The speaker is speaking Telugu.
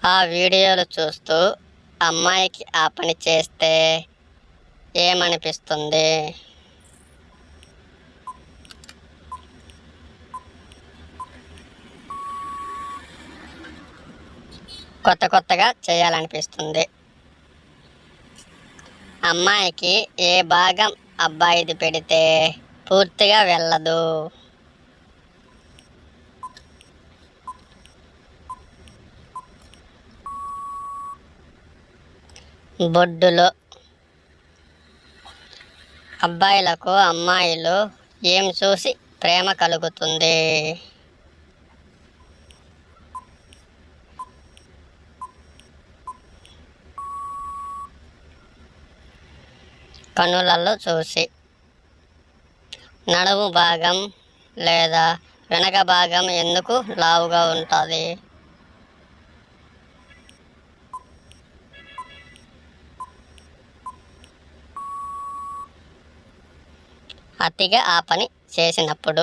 ఆ వీడియోలు చూస్తూ అమ్మాయికి ఆ పని చేస్తే ఏమనిపిస్తుంది? కొత్తగా చేయాలనిపిస్తుంది. అమ్మాయికి ఏ భాగం అబ్బాయిది పెడితే పూర్తిగా వెళ్ళదు? బొడ్డులో. అబ్బాయిలకు అమ్మాయిలు ఏం చూసి ప్రేమ కలుగుతుంది? కనులలో చూసి. నడుము భాగం లేదా వెనక భాగం ఎందుకు లావుగా ఉంటుంది? అతిగా ఆ పని చేసినప్పుడు.